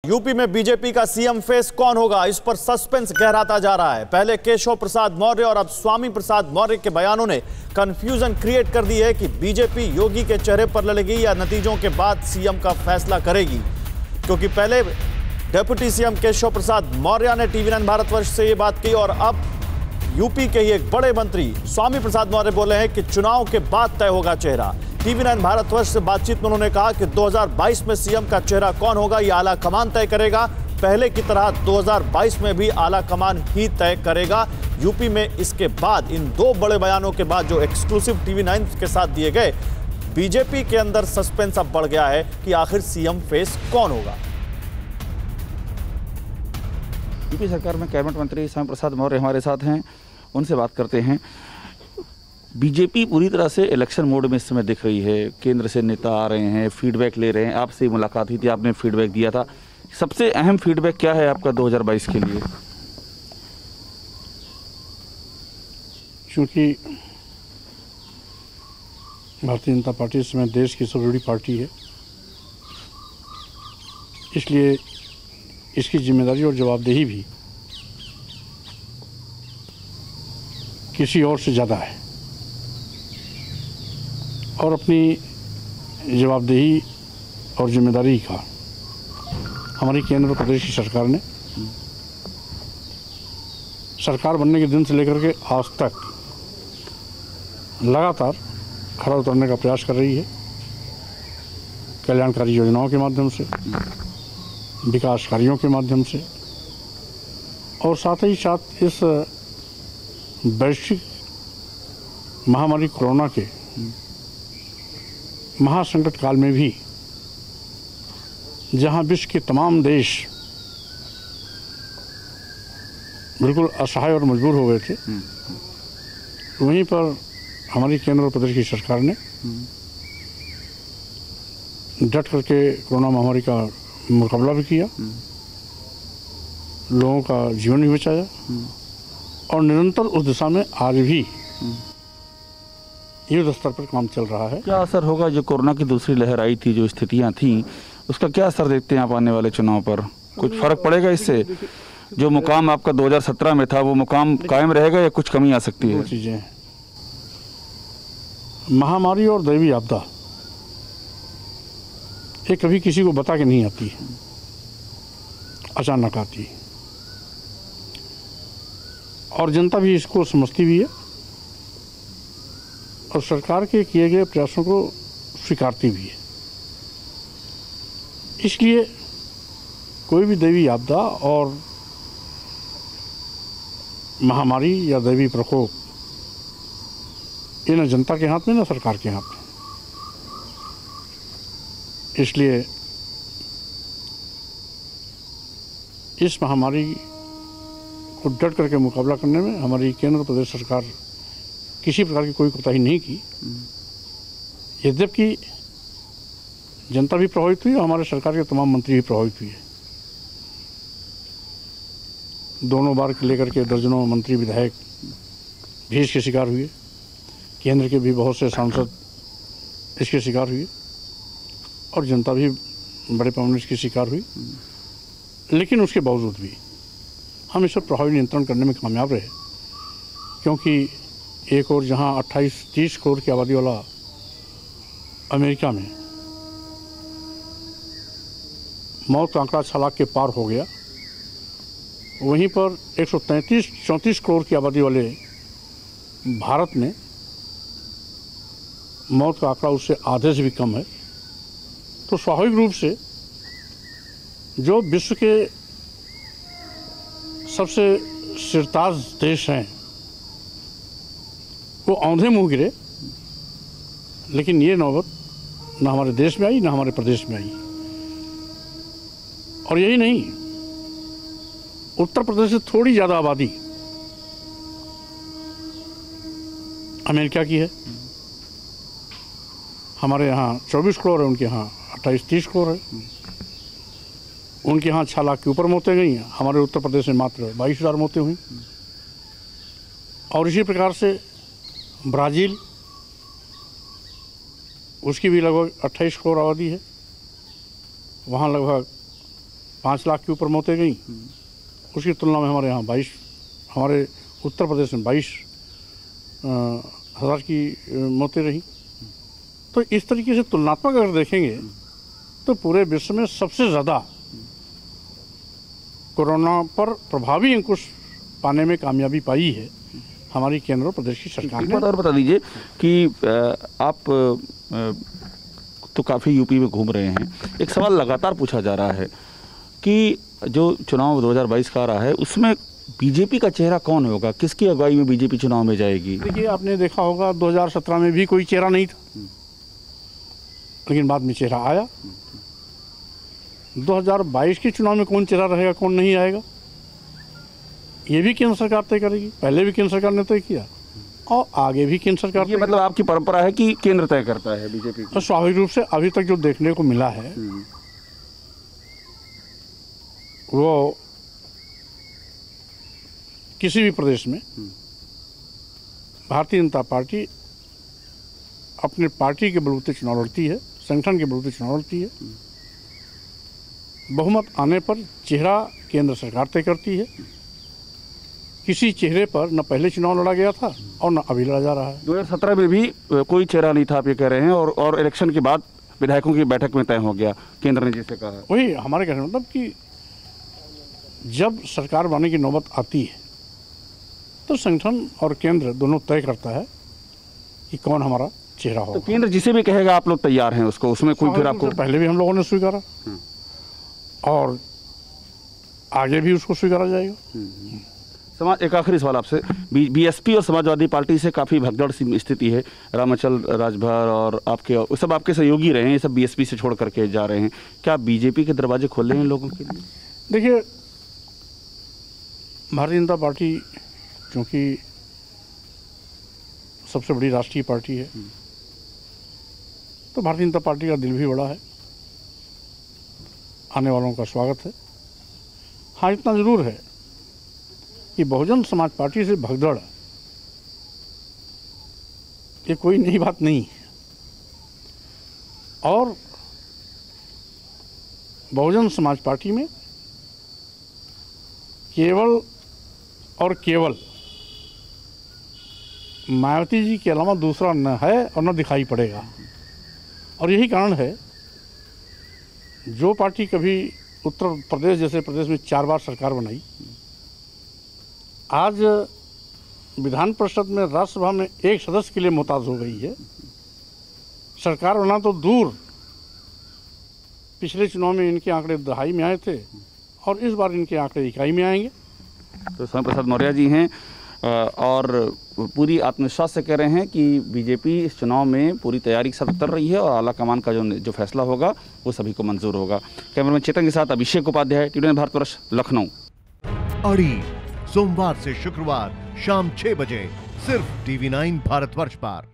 UP में BJP का CM face कौन होगा, इस पर सस्पेंस गहराता जा रहा है। पहले केशव प्रसाद मौर्य और अब स्वामी प्रसाद मौर्य के बयानों ने कंफ्यूजन क्रिएट कर दी है कि बीजेपी योगी के चेहरे पर लड़ेगी या नतीजों के बाद सीएम का फैसला करेगी। क्योंकि पहले डिप्टी सीएम केशव प्रसाद मौर्य ने टीवी9 भारतवर्ष से ये बात की और अब यूपी के ही एक बड़े मंत्री स्वामी प्रसाद मौर्य बोले हैं कि चुनाव के बाद तय होगा चेहरा। टीवी9 भारतवर्ष से बातचीत में उन्होंने कहा कि 2022 में सीएम का चेहरा कौन होगा ये आला कमान तय करेगा। पहले की तरह 2022 में भी आला कमान ही तय करेगा। यूपी में इसके बाद इन दो बड़े बयानों के बाद जो एक्सक्लूसिव टीवी9 के साथ दिए गए, बीजेपी के अंदर सस्पेंस अब बढ़ गया है कि आखिर सीएम फेस कौन होगा। यूपी सरकार में कैबिनेट मंत्री स्वामी प्रसाद मौर्य हमारे साथ हैं, उनसे बात करते हैं। बीजेपी पूरी तरह से इलेक्शन मोड में इस समय दिख रही है। केंद्र से नेता आ रहे हैं, फीडबैक ले रहे हैं। आपसे मुलाकात हुई थी, आपने फीडबैक दिया था। सबसे अहम फीडबैक क्या है आपका 2022 के लिए? क्योंकि भारतीय जनता पार्टी इस समय देश की सबसे बड़ी पार्टी है, इसलिए इसकी जिम्मेदारी और जवाबदेही भी किसी और से ज़्यादा है। और अपनी जवाबदेही और जिम्मेदारी का हमारी केंद्र और प्रदेश की सरकार ने सरकार बनने के दिन से लेकर के आज तक लगातार खरा उतरने का प्रयास कर रही है। कल्याणकारी योजनाओं के माध्यम से, विकास कार्यों के माध्यम से और साथ ही साथ इस वैश्विक महामारी कोरोना के महासंकट काल में भी, जहां विश्व के तमाम देश बिल्कुल असहाय और मजबूर हो गए थे, वहीं पर हमारी केंद्र और प्रदेश की सरकार ने डट करके कोरोना महामारी का मुकाबला भी किया, लोगों का जीवन भी बचाया और निरंतर उस दिशा में आज भी युद्ध स्तर पर काम चल रहा है। क्या असर होगा जो कोरोना की दूसरी लहर आई थी, जो स्थितियां थीं, उसका क्या असर देखते हैं आप आने वाले चुनाव पर? कुछ फर्क पड़ेगा इससे? जो मुकाम आपका 2017 में था वो मुकाम कायम रहेगा या कुछ कमी आ सकती है? चीजें, महामारी और दैवीय आपदा ये कभी किसी को बता के नहीं आती, अचानक आती और जनता भी इसको समझती भी है और सरकार के किए गए प्रयासों को स्वीकारती भी है। इसलिए कोई भी दैवीय आपदा और महामारी या दैवीय प्रकोप ये न जनता के हाथ में न सरकार के हाथ में। इसलिए इस महामारी को डट करके मुकाबला करने में हमारी केंद्र प्रदेश सरकार किसी प्रकार की कोई कोताही नहीं की। यद्यपि जनता भी प्रभावित हुई और हमारे सरकार के तमाम मंत्री भी प्रभावित हुए। दोनों बार लेकर के दर्जनों मंत्री विधायक भी इसके शिकार हुए, केंद्र के भी बहुत से सांसद इसके शिकार हुए और जनता भी बड़े पैमाने इसकी शिकार हुई। लेकिन उसके बावजूद भी हम इस पर प्रभावी नियंत्रण करने में कामयाब रहे, क्योंकि एक और जहां 28-30 करोड़ की आबादी वाला अमेरिका में मौत का आंकड़ा 6 लाख के पार हो गया, वहीं पर 133-34 करोड़ की आबादी वाले भारत में मौत का आंकड़ा उससे आधे से भी कम है। तो स्वाभाविक रूप से जो विश्व के सबसे सिरताज देश हैं वो औंधे मुंह गिरे। लेकिन ये नौबत न हमारे देश में आई, न हमारे प्रदेश में आई। और यही नहीं, उत्तर प्रदेश से थोड़ी ज़्यादा आबादी अमेरिका की है। हमारे यहाँ 24 करोड़ है, उनके यहाँ 28-30 करोड़ है। उनके यहाँ 6 लाख के ऊपर मौतें गई हैं, हमारे उत्तर प्रदेश में मात्र 22,000 मौतें हुई। और इसी प्रकार से ब्राज़ील, उसकी भी लगभग 28 करोड़ आबादी है, वहाँ लगभग 5 लाख के ऊपर मौतें गई, उसकी तुलना में हमारे यहाँ 22, हमारे उत्तर प्रदेश में 22,000 की मौतें रही। तो इस तरीके से तुलनात्मक अगर देखेंगे तो पूरे विश्व में सबसे ज़्यादा कोरोना पर प्रभावी अंकुश पाने में कामयाबी पाई है हमारी केंद्र और प्रदेश की सरकार ने। और बता दीजिए कि आप तो काफ़ी यूपी में घूम रहे हैं, एक सवाल लगातार पूछा जा रहा है कि जो चुनाव 2022 का आ रहा है उसमें बीजेपी का चेहरा कौन होगा, किसकी अगुवाई में बीजेपी चुनाव में जाएगी? देखिए, आपने देखा होगा 2017 में भी कोई चेहरा नहीं था, लेकिन बाद में चेहरा आया। 2022 के चुनाव में कौन चेहरा रहेगा, कौन नहीं आएगा, ये भी केंद्र सरकार तय करेगी। पहले भी केंद्र सरकार ने तय किया और आगे भी केंद्र सरकार। ये मतलब आपकी परंपरा है कि केंद्र तय करता है बीजेपी? तो स्वाभाविक रूप से अभी तक जो देखने को मिला है वो किसी भी प्रदेश में भारतीय जनता पार्टी अपने पार्टी के बलबूते चुनाव लड़ती है, संगठन के बलबूते चुनाव लड़ती है। बहुमत आने पर चेहरा केंद्र सरकार तय करती है। किसी चेहरे पर न पहले चुनाव लड़ा गया था और न अभी लड़ा जा रहा है। 2017 में भी कोई चेहरा नहीं था, आप ये कह रहे हैं, और इलेक्शन के बाद विधायकों की बैठक में तय हो गया, केंद्र ने जिसे कहा। वही हमारे कहने मतलब कि जब सरकार बनने की नौबत आती है तो संगठन और केंद्र दोनों तय करता है कि कौन हमारा चेहरा हो। तो केंद्र जिसे भी कहेगा आप लोग तैयार हैं उसको, उसमें कोई फिर आपको? पहले भी हम लोगों ने स्वीकारा और आगे भी उसको स्वीकारा जाएगा। समाज, एक आखिरी सवाल आपसे, बीएसपी और समाजवादी पार्टी से काफ़ी भगदड़ सी स्थिति है, रामाचल राजभर और आपके सब आपके सहयोगी रहे हैं, ये सब बीएसपी से छोड़ करके जा रहे हैं, क्या बीजेपी के दरवाजे खोले हैं लोगों के लिए? देखिए, भारतीय जनता पार्टी क्योंकि सबसे बड़ी राष्ट्रीय पार्टी है तो भारतीय जनता पार्टी का दिल भी बड़ा है, आने वालों का स्वागत है। हाँ, इतना ज़रूर है कि बहुजन समाज पार्टी से भगदड़ ये कोई नई बात नहीं है और बहुजन समाज पार्टी में केवल और केवल मायावती जी के अलावा दूसरा न है और न दिखाई पड़ेगा। और यही कारण है जो पार्टी कभी उत्तर प्रदेश जैसे प्रदेश में 4 बार सरकार बनाई, आज विधान परिषद में राज्यसभा में 1 सदस्य के लिए मोहताज हो गई है। सरकार बना तो दूर, पिछले चुनाव में इनके आंकड़े दहाई में आए थे और इस बार इनके आंकड़े इकाई में आएंगे। तो स्वामी प्रसाद मौर्य जी हैं और पूरी आत्मविश्वास से कह रहे हैं कि बीजेपी इस चुनाव में पूरी तैयारी के साथ उतर रही है और आला कमान का जो फैसला होगा वो सभी को मंजूर होगा। कैमरामैन चेतन के साथ अभिषेक उपाध्याय, टीवी भारतवर्ष, लखनऊ। अड़ी सोमवार से शुक्रवार शाम 6 बजे सिर्फ TV9 भारतवर्ष पर।